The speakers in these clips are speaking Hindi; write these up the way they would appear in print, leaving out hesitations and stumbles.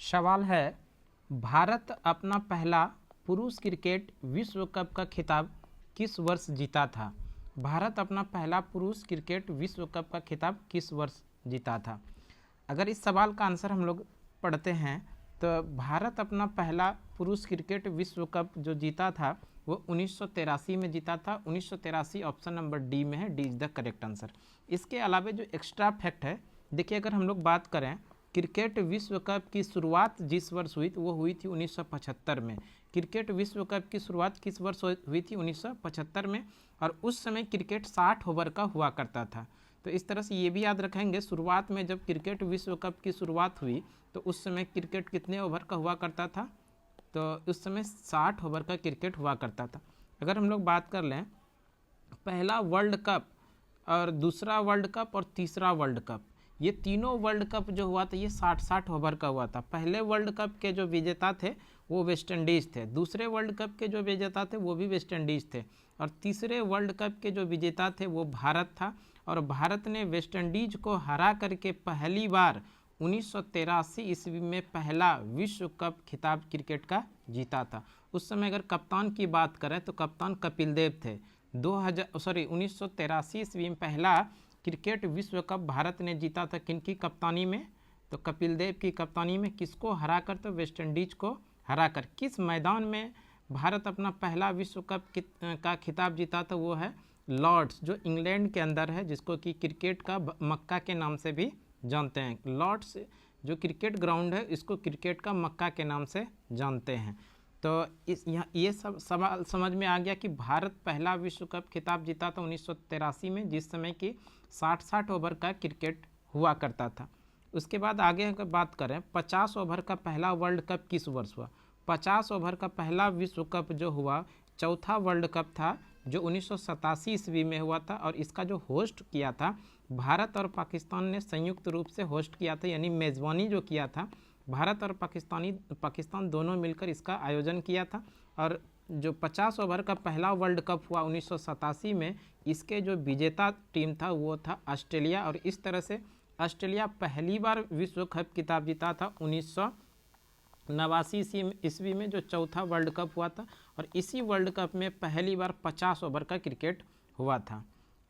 सवाल है, भारत अपना पहला पुरुष क्रिकेट विश्व कप का खिताब किस वर्ष जीता था? भारत अपना पहला पुरुष क्रिकेट विश्व कप का खिताब किस वर्ष जीता था? अगर इस सवाल का आंसर हम लोग पढ़ते हैं तो भारत अपना पहला पुरुष क्रिकेट विश्व कप जो जीता था वो 1983 में जीता था। 1983 ऑप्शन नंबर डी में है, D is the correct answer. इसके अलावा जो एक्स्ट्रा फैक्ट है, देखिए अगर हम लोग बात करें क्रिकेट विश्व कप की शुरुआत जिस वर्ष हुई वो हुई थी 1975 में। क्रिकेट विश्व कप की शुरुआत किस वर्ष हुई थी? 1975 में। और उस समय क्रिकेट 60 ओवर का हुआ करता था। तो इस तरह से ये भी याद रखेंगे, शुरुआत में जब क्रिकेट विश्व कप की शुरुआत हुई तो उस समय क्रिकेट कितने ओवर का हुआ करता था? तो उस समय 60 ओवर का क्रिकेट हुआ करता था। अगर हम लोग बात कर लें पहला वर्ल्ड कप और दूसरा वर्ल्ड कप और तीसरा वर्ल्ड कप, ये तीनों वर्ल्ड कप जो हुआ था ये 60-60 ओवर का हुआ था। पहले वर्ल्ड कप के जो विजेता थे वो वेस्ट इंडीज़ थे, दूसरे वर्ल्ड कप के जो विजेता थे वो भी वेस्ट इंडीज़ थे, और तीसरे वर्ल्ड कप के जो विजेता थे वो भारत था। और भारत ने वेस्ट इंडीज को हरा करके पहली बार 1983 ईस्वी में पहला विश्व कप खिताब क्रिकेट का जीता था। उस समय अगर कप्तान की बात करें तो कप्तान कपिल देव थे। 1983 ईस्वी में पहला क्रिकेट विश्व कप भारत ने जीता था किनकी कप्तानी में? तो कपिल देव की कप्तानी में। किसको हराकर? तो वेस्ट इंडीज को हराकर। किस मैदान में भारत अपना पहला विश्व कप का खिताब जीता था? वो है लॉर्ड्स, जो इंग्लैंड के अंदर है, जिसको कि क्रिकेट का मक्का के नाम से भी जानते हैं। लॉर्ड्स जो क्रिकेट ग्राउंड है इसको क्रिकेट का मक्का के नाम से जानते हैं। तो इस यहाँ ये सब सवाल समझ में आ गया कि भारत पहला विश्व कप खिताब जीता था 1983 में, जिस समय कि 60-60 ओवर का क्रिकेट हुआ करता था। उसके बाद आगे अगर बात करें 50 ओवर का पहला वर्ल्ड कप किस वर्ष हुआ? 50 ओवर का पहला विश्व कप जो हुआ चौथा वर्ल्ड कप था जो 1987 ईस्वी में हुआ था, और इसका जो होस्ट किया था भारत और पाकिस्तान ने संयुक्त रूप से होस्ट किया था, यानी मेज़बानी जो किया था भारत और पाकिस्तान दोनों मिलकर इसका आयोजन किया था। और जो 50 ओवर का पहला वर्ल्ड कप हुआ 1987 में, इसके जो विजेता टीम था वो था ऑस्ट्रेलिया, और इस तरह से ऑस्ट्रेलिया पहली बार विश्व कप खिताब जीता था 1989 ईस्वी में, जो चौथा वर्ल्ड कप हुआ था। और इसी वर्ल्ड कप में पहली बार 50 ओवर का क्रिकेट हुआ था।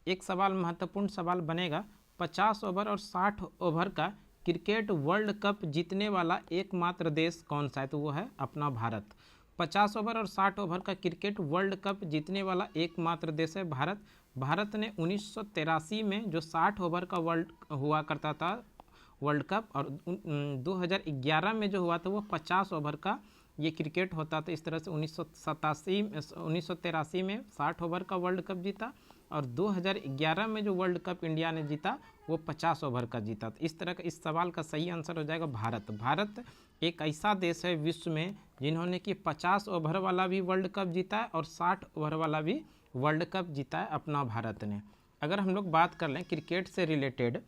एक सवाल महत्वपूर्ण सवाल बनेगा, 50 ओवर और 60 ओवर का क्रिकेट वर्ल्ड कप जीतने वाला एकमात्र देश कौन सा है? तो वो है अपना भारत। 50 ओवर और 60 ओवर का क्रिकेट वर्ल्ड कप जीतने वाला एकमात्र देश है भारत। भारत ने 1983 में जो 60 ओवर का वर्ल्ड हुआ करता था वर्ल्ड कप, और 2011 में जो हुआ था वो 50 ओवर का ये क्रिकेट होता था। इस तरह से 1983 में 60 ओवर का वर्ल्ड कप जीता, और 2011 में जो वर्ल्ड कप इंडिया ने जीता वो 50 ओवर का जीता। तो इस तरह का इस सवाल का सही आंसर हो जाएगा भारत। भारत एक ऐसा देश है विश्व में जिन्होंने कि 50 ओवर वाला भी वर्ल्ड कप जीता है और 60 ओवर वाला भी वर्ल्ड कप जीता है अपना भारत ने। अगर हम लोग बात कर लें क्रिकेट से रिलेटेड,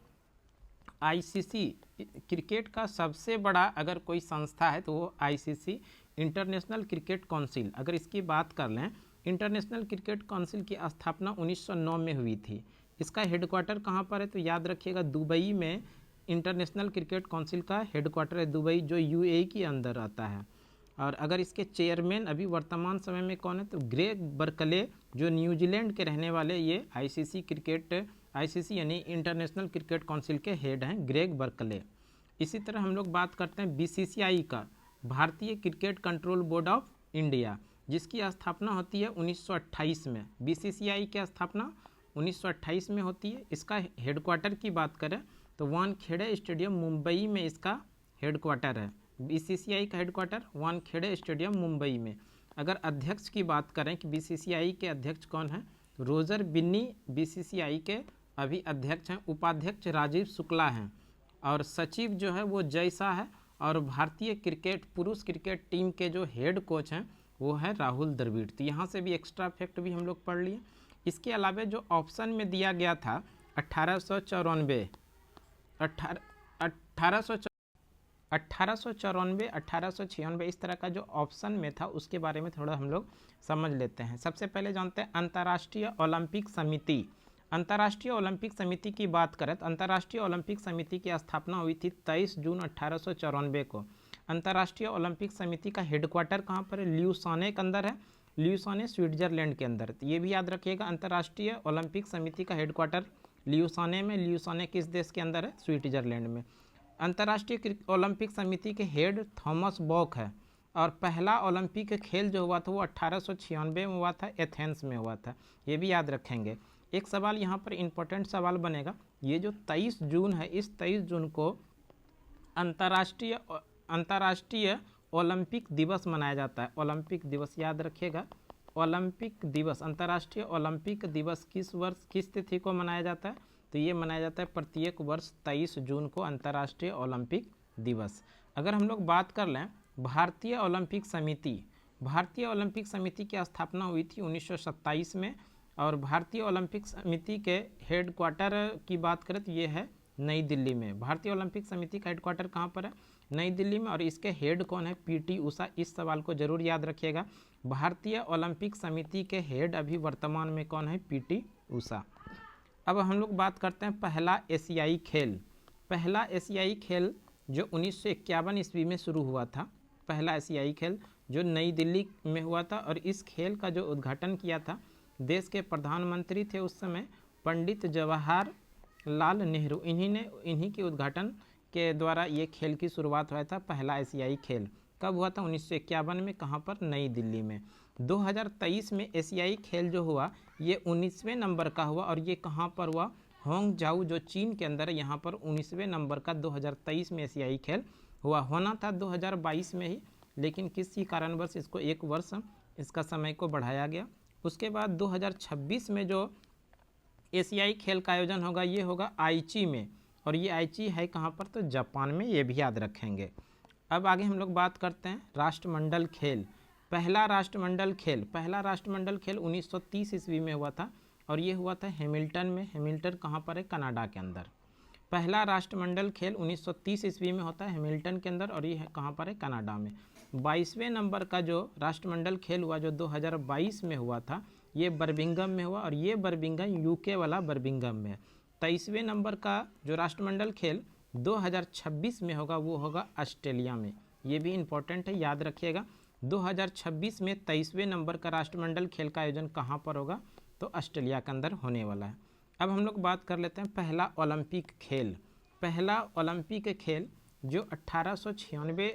आईसीसी क्रिकेट का सबसे बड़ा अगर कोई संस्था है तो वो आईसीसी इंटरनेशनल क्रिकेट काउंसिल। अगर इसकी बात कर लें, इंटरनेशनल क्रिकेट काउंसिल की स्थापना 1909 में हुई थी। इसका हेडक्वार्टर कहाँ पर है? तो याद रखिएगा दुबई में इंटरनेशनल क्रिकेट काउंसिल का हेडक्वार्टर है, दुबई, जो यूएई के अंदर आता है। और अगर इसके चेयरमैन अभी वर्तमान समय में कौन है? तो ग्रेग बर्कले, जो न्यूजीलैंड के रहने वाले ये आईसीसी यानी इंटरनेशनल क्रिकेट काउंसिल के हेड हैं, ग्रेग बर्कले। इसी तरह हम लोग बात करते हैं बीसीसीआई का, भारतीय cricket control board of India, जिसकी स्थापना होती है 1928 में। बीसीसीआई की स्थापना 1928 में होती है। इसका हेडक्वार्टर की बात करें तो वानखेड़े स्टेडियम मुंबई में इसका हेडक्वार्टर है। बीसीसीआई का हेडक्वार्टर वानखेड़े स्टेडियम मुंबई में। अगर अध्यक्ष की बात करें कि बीसीसीआई के अध्यक्ष कौन है? रोजर बिन्नी बीसीसीआई के अभी अध्यक्ष हैं। उपाध्यक्ष राजीव शुक्ला हैं, और सचिव जो है वो जय शाह है, और भारतीय क्रिकेट पुरुष क्रिकेट टीम के जो हेड कोच हैं वो है राहुल द्रविड़। तो यहाँ से भी एक्स्ट्रा फैक्ट भी हम लोग पढ़ लिए। इसके अलावा जो ऑप्शन में दिया गया था 1894, 1896, इस तरह का जो ऑप्शन में था उसके बारे में थोड़ा हम लोग समझ लेते हैं। सबसे पहले जानते हैं अंतर्राष्ट्रीय ओलंपिक समिति। अंतर्राष्ट्रीय ओलंपिक समिति की बात करें तो अंतर्राष्ट्रीय ओलंपिक समिति की स्थापना हुई थी 23 जून 1894 को। अंतर्राष्ट्रीय ओलंपिक समिति का हेडक्वार्टर कहाँ पर है? ल्यूसाने के अंदर है, ल्यूसाने स्विट्जरलैंड के अंदर। तो ये भी याद रखिएगा, अंतर्राष्ट्रीय ओलंपिक समिति का हेडक्वार्टर ल्यूसाने में। ल्यूसाने किस देश के अंदर है? स्विट्जरलैंड में। अंतर्राष्ट्रीय ओलंपिक समिति के हेड थॉमस बॉक है। और पहला ओलंपिक खेल जो हुआ था वो 1896 में हुआ था, एथेंस में हुआ था। ये भी याद रखेंगे। एक सवाल यहाँ पर इम्पोर्टेंट सवाल बनेगा, ये जो 23 जून है, इस 23 जून को अंतर्राष्ट्रीय ओलंपिक दिवस मनाया जाता है। ओलंपिक दिवस याद रखिएगा, ओलंपिक दिवस, अंतर्राष्ट्रीय ओलंपिक दिवस किस वर्ष किस तिथि को मनाया जाता है? तो ये मनाया जाता है प्रत्येक वर्ष 23 जून को अंतर्राष्ट्रीय ओलंपिक दिवस। अगर हम लोग बात कर लें भारतीय ओलंपिक समिति, भारतीय ओलंपिक समिति की स्थापना हुई थी 1927 में। और भारतीय ओलंपिक समिति के हेडक्वार्टर की बात करें तो ये है नई दिल्ली में। भारतीय ओलंपिक समिति का हेडक्वार्टर कहाँ पर है? नई दिल्ली में। और इसके हेड कौन है? पीटी उषा। इस सवाल को जरूर याद रखिएगा। भारतीय ओलंपिक समिति के हेड अभी वर्तमान में कौन है? पीटी उषा। अब हम लोग बात करते हैं पहला एशियाई खेल। पहला एशियाई खेल जो 1951 ईस्वी में शुरू हुआ था, पहला एशियाई खेल जो नई दिल्ली में हुआ था। और इस खेल का जो उद्घाटन किया था, देश के प्रधानमंत्री थे उस समय पंडित जवाहरलाल नेहरू। इन्हीं के उद्घाटन के द्वारा ये खेल की शुरुआत हुआ था। पहला एशियाई खेल कब हुआ था? 1951 में। कहाँ पर? नई दिल्ली में। 2023 में एशियाई खेल जो हुआ ये 19वें नंबर का हुआ। और ये कहाँ पर हुआ? होंगजाऊ जो चीन के अंदर है, यहाँ पर 19वें नंबर का 2023 में एशियाई खेल हुआ। होना था 2022 में ही, लेकिन किसी कारणवश इसको एक वर्ष इसका समय को बढ़ाया गया। उसके बाद 2026 में जो एशियाई खेल का आयोजन होगा ये होगा आईची में। और ये आईची है कहाँ पर? तो जापान में। ये भी याद रखेंगे। अब आगे हम लोग बात करते हैं राष्ट्रमंडल खेल। पहला राष्ट्रमंडल खेल 1930 ईस्वी में हुआ था। और ये हुआ था हैमिल्टन में। हैमिल्टन कहाँ पर है? कनाडा के अंदर। पहला राष्ट्रमंडल खेल 1930 ईस्वी में होता है हैमिल्टन के अंदर। और ये कहाँ पर है? कनाडा में। 22वें नंबर का जो राष्ट्रमंडल खेल हुआ जो 2022 में हुआ था, ये बर्मिंघम में हुआ। और ये बर्मिंघम यूके वाला बर्मिंघम में है। 23वें नंबर का जो राष्ट्रमंडल खेल 2026 में होगा वो होगा ऑस्ट्रेलिया में। ये भी इम्पोर्टेंट है, याद रखिएगा। 2026 में 23वें नंबर का राष्ट्रमंडल खेल का आयोजन कहाँ पर होगा? तो ऑस्ट्रेलिया के अंदर होने वाला है। अब हम लोग बात कर लेते हैं पहला ओलंपिक खेल। पहला ओलंपिक खेल जो 1896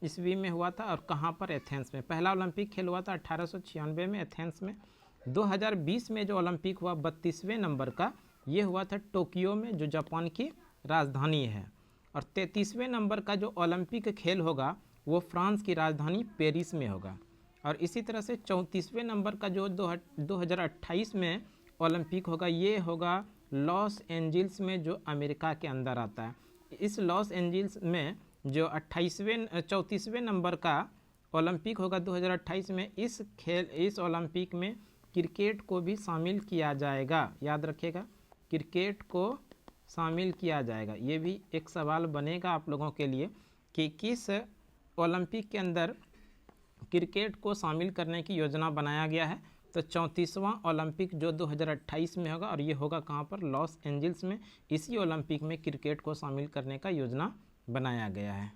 ईस्वी में हुआ था। और कहाँ पर? एथेंस में। पहला ओलंपिक खेल हुआ था 1896 में एथेंस में। 2020 में जो ओलंपिक हुआ 32वें नंबर का, ये हुआ था टोक्यो में जो जापान की राजधानी है। और 33वें नंबर का जो ओलंपिक खेल होगा वो फ्रांस की राजधानी पेरिस में होगा। और इसी तरह से 34वें नंबर का जो 2028 में ओलंपिक होगा ये होगा लॉस एंजिल्स में जो अमेरिका के अंदर आता है। इस लॉस एंजिल्स में जो 34वें नंबर का ओलंपिक होगा 2028 में, इस ओलंपिक में क्रिकेट को भी शामिल किया जाएगा। याद रखिएगा, क्रिकेट को शामिल किया जाएगा। ये भी एक सवाल बनेगा आप लोगों के लिए कि किस ओलंपिक के अंदर क्रिकेट को शामिल करने की योजना बनाया गया है। तो 34वां ओलंपिक जो 2028 में होगा। और ये होगा कहाँ पर? लॉस एंजिल्स में। इसी ओलंपिक में क्रिकेट को शामिल करने का योजना बनाया गया है।